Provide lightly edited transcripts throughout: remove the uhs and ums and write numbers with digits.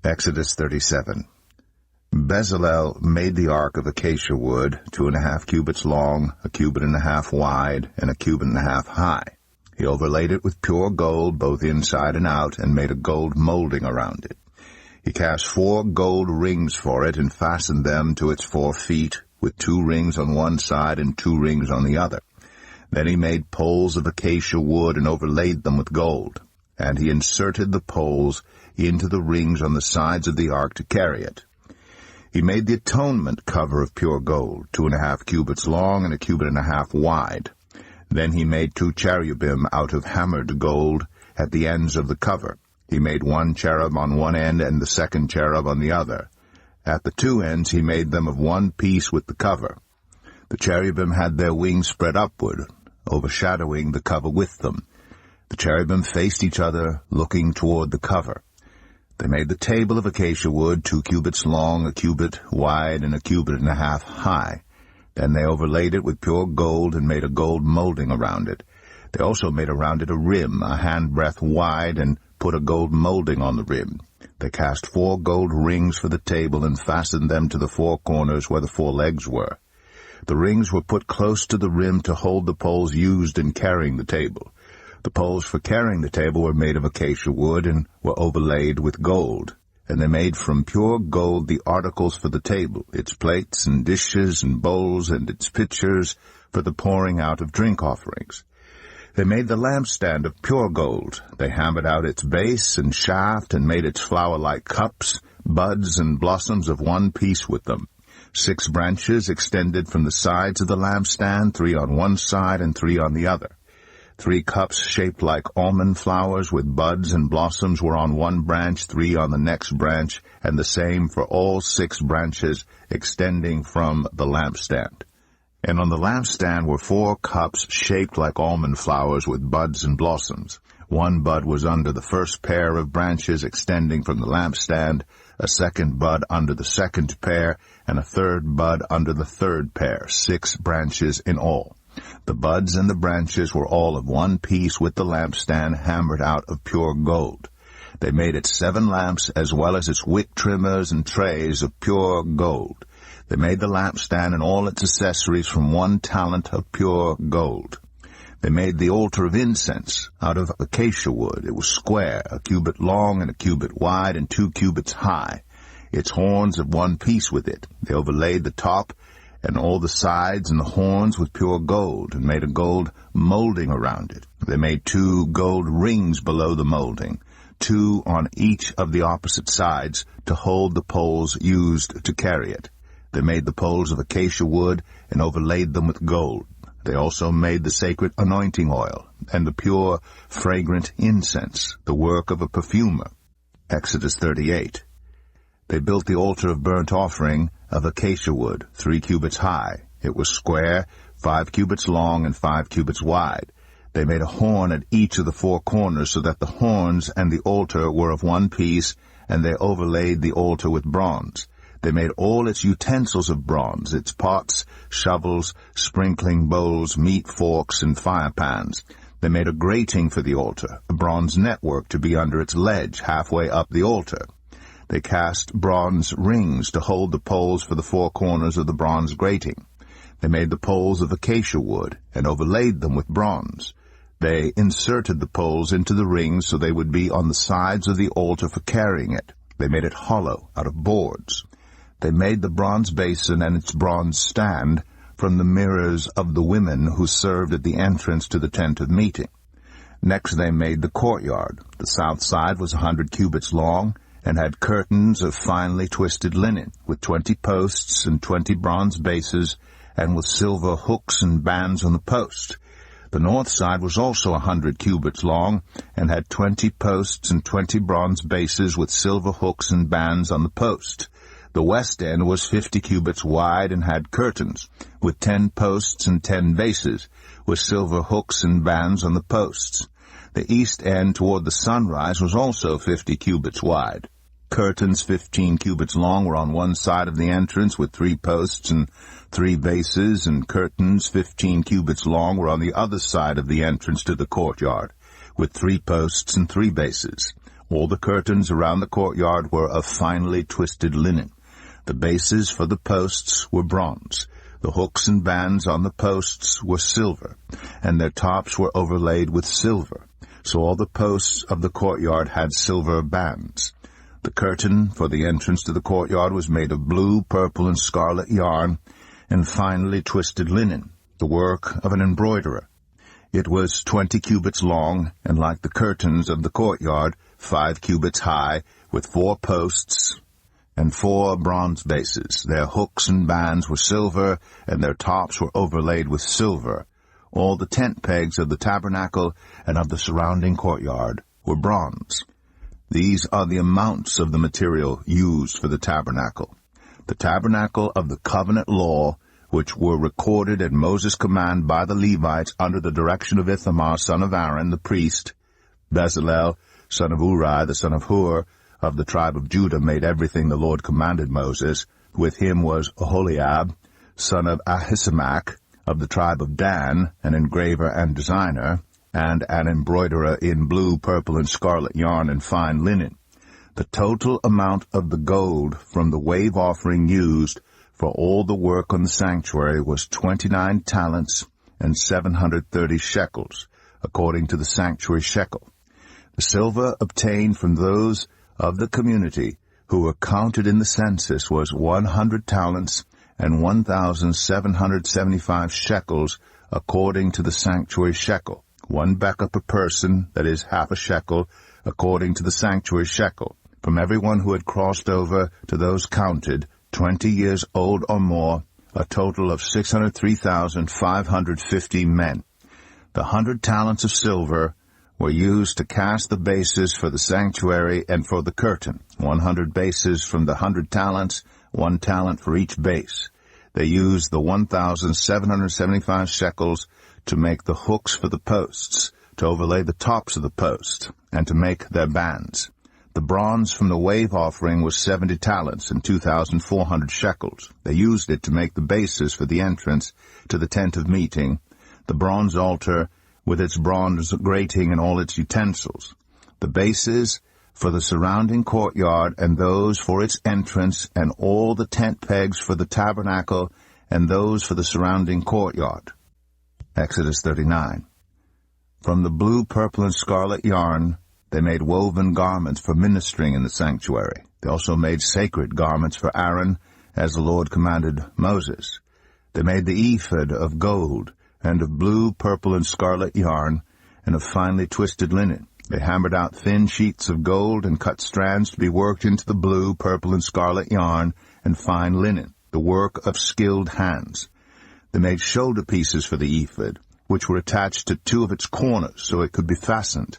Exodus 37. Bezalel made the ark of acacia wood, 2.5 cubits long, 1.5 cubits wide, and 1.5 cubits high. He overlaid it with pure gold, both inside and out, and made a gold molding around it. He cast 4 gold rings for it, and fastened them to its 4 feet, with 2 rings on one side and 2 rings on the other. Then he made poles of acacia wood, and overlaid them with gold. And he inserted the poles into the rings on the sides of the ark to carry it. He made the atonement cover of pure gold, 2.5 cubits long and 1.5 cubits wide. Then he made 2 cherubim out of hammered gold at the ends of the cover. He made 1 cherub on one end and the second cherub on the other. At the 2 ends he made them of one piece with the cover. The cherubim had their wings spread upward, overshadowing the cover with them. The cherubim faced each other, looking toward the cover. They made the table of acacia wood, 2 cubits long, 1 cubit wide, and 1.5 cubits high. Then they overlaid it with pure gold and made a gold molding around it. They also made around it a rim, a handbreadth wide, and put a gold molding on the rim. They cast 4 gold rings for the table and fastened them to the 4 corners where the 4 legs were. The rings were put close to the rim to hold the poles used in carrying the table. The poles for carrying the table were made of acacia wood and were overlaid with gold. And they made from pure gold the articles for the table, its plates and dishes and bowls and its pitchers for the pouring out of drink offerings. They made the lampstand of pure gold. They hammered out its base and shaft and made its flower-like cups, buds, and blossoms of one piece with them. 6 branches extended from the sides of the lampstand, 3 on one side and 3 on the other. 3 cups shaped like almond flowers with buds and blossoms were on one branch, 3 on the next branch, and the same for all 6 branches extending from the lampstand. And on the lampstand were 4 cups shaped like almond flowers with buds and blossoms. 1 bud was under the first pair of branches extending from the lampstand, a 2nd bud under the 2nd pair, and a 3rd bud under the 3rd pair, 6 branches in all. The buds and the branches were all of one piece with the lampstand hammered out of pure gold. They made it 7 lamps as well as its wick trimmers and trays of pure gold. They made the lampstand and all its accessories from 1 talent of pure gold. They made the altar of incense out of acacia wood. It was square, 1 cubit long and 1 cubit wide and 2 cubits high. Its horns of one piece with it. They overlaid the top and all the sides and the horns with pure gold, and made a gold molding around it. They made 2 gold rings below the molding, 2 on each of the opposite sides, to hold the poles used to carry it. They made the poles of acacia wood and overlaid them with gold. They also made the sacred anointing oil and the pure, fragrant incense, the work of a perfumer. Exodus 38. They built the altar of burnt offering of acacia wood, 3 cubits high. It was square, 5 cubits long and 5 cubits wide. They made a horn at each of the 4 corners so that the horns and the altar were of one piece, and they overlaid the altar with bronze. They made all its utensils of bronze, its pots, shovels, sprinkling bowls, meat forks, and fire pans. They made a grating for the altar, a bronze network to be under its ledge halfway up the altar. They cast bronze rings to hold the poles for the 4 corners of the bronze grating. They made the poles of acacia wood and overlaid them with bronze. They inserted the poles into the rings so they would be on the sides of the altar for carrying it. They made it hollow out of boards. They made the bronze basin and its bronze stand from the mirrors of the women who served at the entrance to the tent of meeting. Next they made the courtyard. The south side was 100 cubits long, and had curtains of finely twisted linen, with 20 posts and 20 bronze bases, and with silver hooks and bands on the post. The north side was also 100 cubits long, and had 20 posts and 20 bronze bases with silver hooks and bands on the post. The west end was 50 cubits wide and had curtains, with 10 posts and 10 bases, with silver hooks and bands on the posts. The east end toward the sunrise was also 50 cubits wide. Curtains 15 cubits long were on one side of the entrance with 3 posts and 3 bases, and curtains 15 cubits long were on the other side of the entrance to the courtyard with 3 posts and 3 bases. All the curtains around the courtyard were of finely twisted linen. The bases for the posts were bronze. The hooks and bands on the posts were silver, and their tops were overlaid with silver. So all the posts of the courtyard had silver bands. The curtain for the entrance to the courtyard was made of blue, purple, and scarlet yarn, and finely twisted linen, the work of an embroiderer. It was 20 cubits long, and like the curtains of the courtyard, 5 cubits high, with 4 posts and 4 bronze bases. Their hooks and bands were silver, and their tops were overlaid with silver. All the tent pegs of the tabernacle and of the surrounding courtyard were bronze. These are the amounts of the material used for the tabernacle. The tabernacle of the covenant law, which were recorded at Moses' command by the Levites under the direction of Ithamar, son of Aaron, the priest. Bezalel, son of Uri, the son of Hur, of the tribe of Judah, made everything the Lord commanded Moses. With him was Oholiab, son of Ahisamach, of the tribe of Dan, an engraver and designer, and an embroiderer in blue, purple, and scarlet yarn and fine linen. The total amount of the gold from the wave offering used for all the work on the sanctuary was 29 talents and 730 shekels, according to the sanctuary shekel. The silver obtained from those of the community who were counted in the census was 100 talents and 1,775 shekels, according to the sanctuary shekel. 1 becca per person, that is half a shekel, according to the sanctuary shekel, from everyone who had crossed over to those counted, 20 years old or more, a total of 603,550 men. The 100 talents of silver were used to cast the bases for the sanctuary and for the curtain, 100 bases from the 100 talents, 1 talent for each base. They used the 1,775 shekels to make the hooks for the posts, to overlay the tops of the post, and to make their bands. The bronze from the wave offering was 70 talents and 2,400 shekels. They used it to make the bases for the entrance to the tent of meeting, the bronze altar with its bronze grating and all its utensils, the bases for the surrounding courtyard and those for its entrance, and all the tent pegs for the tabernacle and those for the surrounding courtyard. Exodus 39. From the blue, purple, and scarlet yarn, they made woven garments for ministering in the sanctuary. They also made sacred garments for Aaron, as the Lord commanded Moses. They made the ephod of gold, and of blue, purple, and scarlet yarn, and of finely twisted linen. They hammered out thin sheets of gold and cut strands to be worked into the blue, purple, and scarlet yarn and fine linen, the work of skilled hands. They made shoulder pieces for the ephod, which were attached to 2 of its corners so it could be fastened.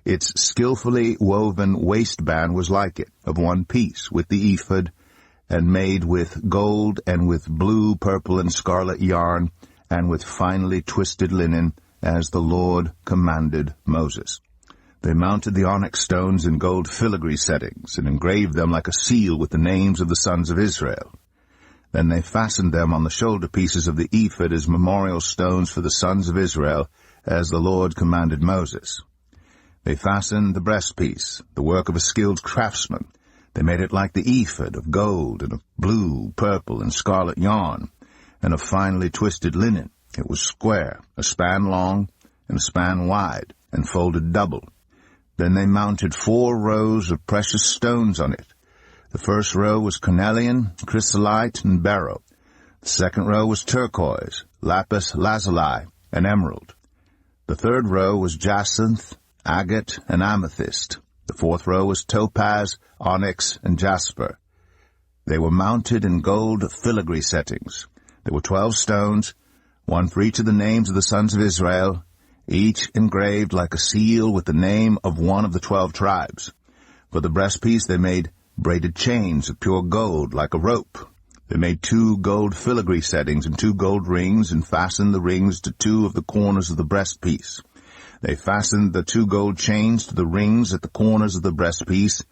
Its skillfully woven waistband was like it, of 1 piece, with the ephod, and made with gold and with blue, purple, and scarlet yarn, and with finely twisted linen, as the Lord commanded Moses. They mounted the onyx stones in gold filigree settings, and engraved them like a seal with the names of the sons of Israel. Then they fastened them on the shoulder pieces of the ephod as memorial stones for the sons of Israel, as the Lord commanded Moses. They fastened the breastpiece, the work of a skilled craftsman. They made it like the ephod, of gold, and of blue, purple, and scarlet yarn, and of finely twisted linen. It was square, a span long, and a span wide, and folded double. Then they mounted 4 rows of precious stones on it. The first row was cornelian, chrysolite, and beryl. The second row was turquoise, lapis lazuli, and emerald. The third row was jacinth, agate, and amethyst. The fourth row was topaz, onyx, and jasper. They were mounted in gold filigree settings. There were 12 stones, 1 for each of the names of the sons of Israel, each engraved like a seal with the name of one of the 12 tribes. For the breastpiece they made braided chains of pure gold like a rope. They made 2 gold filigree settings and 2 gold rings, and fastened the rings to 2 of the corners of the breastpiece. They fastened the 2 gold chains to the rings at the corners of the breastpiece,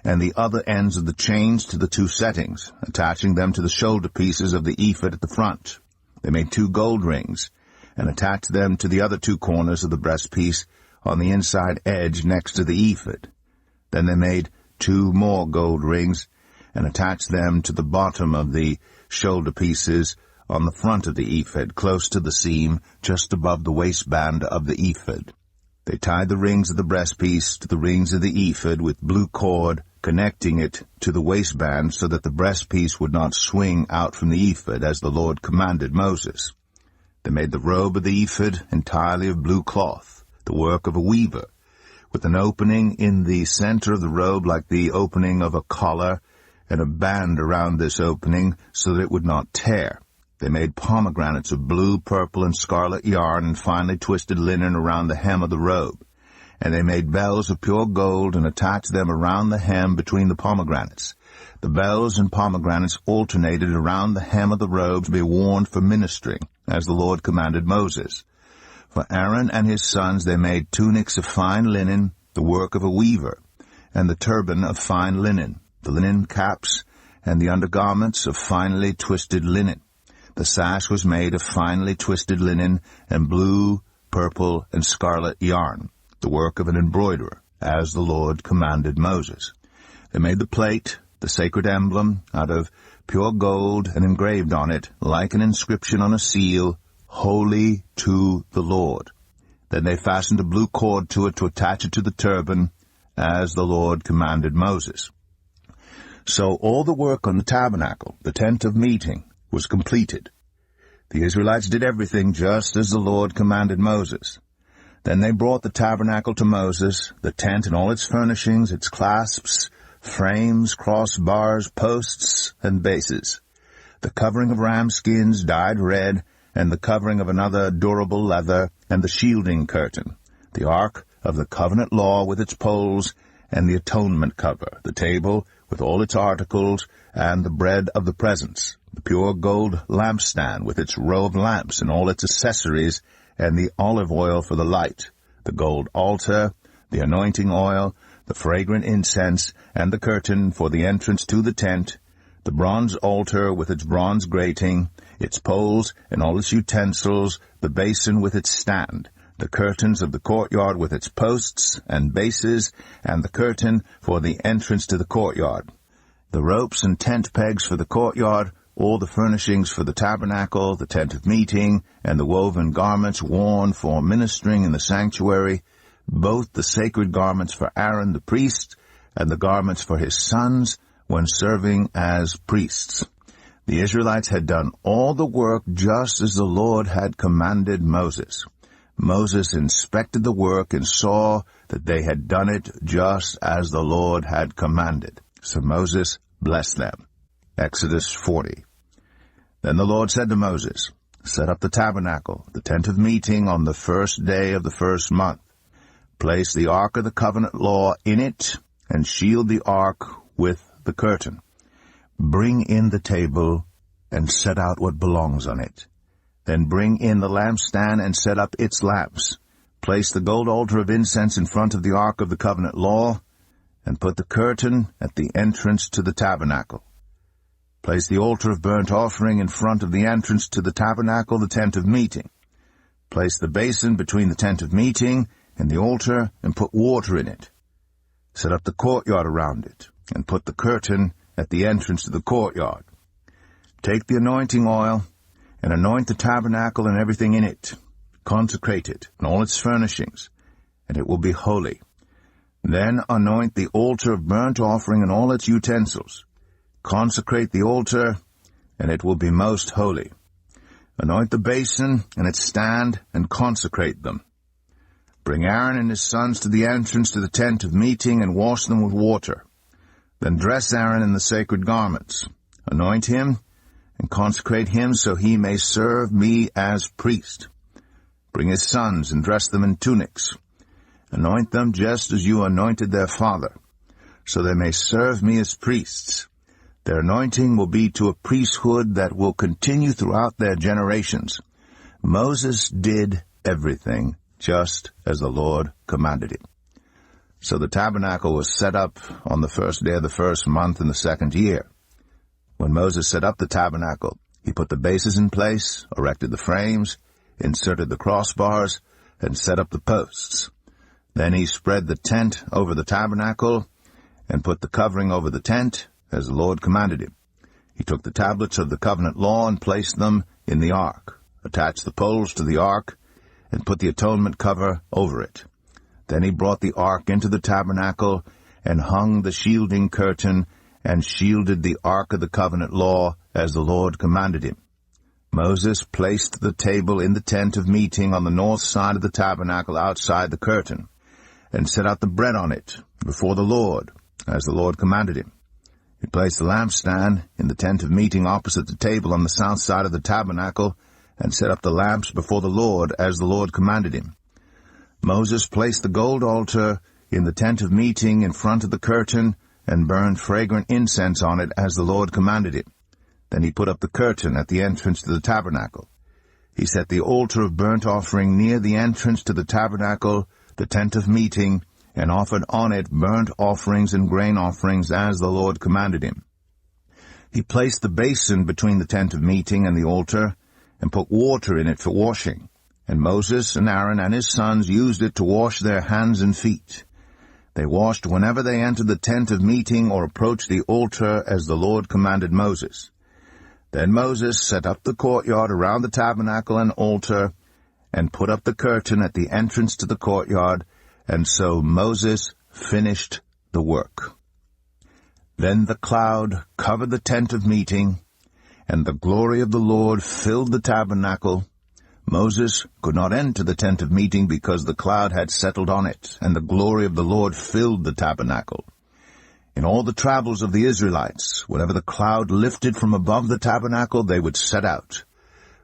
and the other ends of the chains to the 2 settings, attaching them to the shoulder pieces of the ephod at the front. They made 2 gold rings, and attached them to the other 2 corners of the breastpiece on the inside edge next to the ephod. Then they made 2 more gold rings, and attached them to the bottom of the shoulder pieces on the front of the ephod, close to the seam, just above the waistband of the ephod. They tied the rings of the breastpiece to the rings of the ephod with blue cord, connecting it to the waistband so that the breastpiece would not swing out from the ephod, as the Lord commanded Moses. They made the robe of the ephod entirely of blue cloth, the work of a weaver, with an opening in the center of the robe like the opening of a collar, and a band around this opening so that it would not tear. They made pomegranates of blue, purple, and scarlet yarn, and finely twisted linen around the hem of the robe. And they made bells of pure gold, and attached them around the hem between the pomegranates. The bells and pomegranates alternated around the hem of the robe to be worn for ministering, as the Lord commanded Moses. For Aaron and his sons they made tunics of fine linen, the work of a weaver, and the turban of fine linen, the linen caps, and the undergarments of finely twisted linen. The sash was made of finely twisted linen and blue, purple, and scarlet yarn, the work of an embroiderer, as the Lord commanded Moses. They made the plate, the sacred emblem, out of pure gold, and engraved on it, like an inscription on a seal, "Holy to the Lord." Then they fastened a blue cord to it to attach it to the turban, as the Lord commanded Moses. So all the work on the tabernacle, the tent of meeting, was completed. The Israelites did everything just as the Lord commanded Moses. Then they brought the tabernacle to Moses, the tent and all its furnishings, its clasps, frames, crossbars, posts, and bases, the covering of ram skins dyed red, and the covering of another durable leather, and the shielding curtain, the ark of the covenant law with its poles, and the atonement cover, the table with all its articles, and the bread of the presence, the pure gold lampstand with its row of lamps and all its accessories, and the olive oil for the light, the gold altar, the anointing oil, the fragrant incense, and the curtain for the entrance to the tent, the bronze altar with its bronze grating, its poles and all its utensils, the basin with its stand, the curtains of the courtyard with its posts and bases, and the curtain for the entrance to the courtyard, the ropes and tent pegs for the courtyard, all the furnishings for the tabernacle, the tent of meeting, and the woven garments worn for ministering in the sanctuary, both the sacred garments for Aaron the priest, and the garments for his sons when serving as priests. The Israelites had done all the work just as the Lord had commanded Moses. Moses inspected the work and saw that they had done it just as the Lord had commanded. So Moses blessed them. Exodus 40. Then the Lord said to Moses, "Set up the tabernacle, the tent of meeting, on the first day of the first month. Place the ark of the covenant law in it, and shield the ark with the curtain. Bring in the table, and set out what belongs on it. Then bring in the lampstand, and set up its lamps. Place the gold altar of incense in front of the ark of the covenant law, and put the curtain at the entrance to the tabernacle. Place the altar of burnt offering in front of the entrance to the tabernacle, the tent of meeting. Place the basin between the tent of meeting and the altar, and put water in it. Set up the courtyard around it, and put the curtain at the entrance to the courtyard. Take the anointing oil, and anoint the tabernacle and everything in it. Consecrate it and all its furnishings, and it will be holy. Then anoint the altar of burnt offering and all its utensils. Consecrate the altar, and it will be most holy. Anoint the basin and its stand, and consecrate them. Bring Aaron and his sons to the entrance to the tent of meeting, and wash them with water. Then dress Aaron in the sacred garments. Anoint him, and consecrate him so he may serve me as priest. Bring his sons, and dress them in tunics. Anoint them just as you anointed their father, so they may serve me as priests. Their anointing will be to a priesthood that will continue throughout their generations. Moses did everything just as the Lord commanded him. So the tabernacle was set up on the first day of the first month in the second year. When Moses set up the tabernacle, he put the bases in place, erected the frames, inserted the crossbars, and set up the posts. Then he spread the tent over the tabernacle, and put the covering over the tent, as the Lord commanded him. He took the tablets of the covenant law and placed them in the ark, attached the poles to the ark, and put the atonement cover over it. Then he brought the ark into the tabernacle, and hung the shielding curtain, and shielded the ark of the covenant law, as the Lord commanded him. Moses placed the table in the tent of meeting on the north side of the tabernacle outside the curtain, and set out the bread on it before the Lord, as the Lord commanded him. He placed the lampstand in the tent of meeting opposite the table on the south side of the tabernacle, and set up the lamps before the Lord, as the Lord commanded him. Moses placed the gold altar in the tent of meeting in front of the curtain, and burned fragrant incense on it, as the Lord commanded him. Then he put up the curtain at the entrance to the tabernacle. He set the altar of burnt offering near the entrance to the tabernacle, the tent of meeting, and offered on it burnt offerings and grain offerings, as the Lord commanded him. He placed the basin between the tent of meeting and the altar, and put water in it for washing. And Moses and Aaron and his sons used it to wash their hands and feet. They washed whenever they entered the tent of meeting or approached the altar, as the Lord commanded Moses. Then Moses set up the courtyard around the tabernacle and altar, and put up the curtain at the entrance to the courtyard, and so Moses finished the work. Then the cloud covered the tent of meeting, and the glory of the Lord filled the tabernacle. Moses could not enter the tent of meeting because the cloud had settled on it, and the glory of the Lord filled the tabernacle. In all the travels of the Israelites, whenever the cloud lifted from above the tabernacle, they would set out.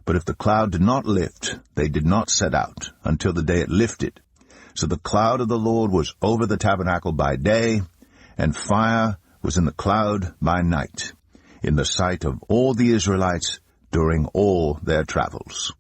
But if the cloud did not lift, they did not set out until the day it lifted. So the cloud of the Lord was over the tabernacle by day, and fire was in the cloud by night, in the sight of all the Israelites during all their travels.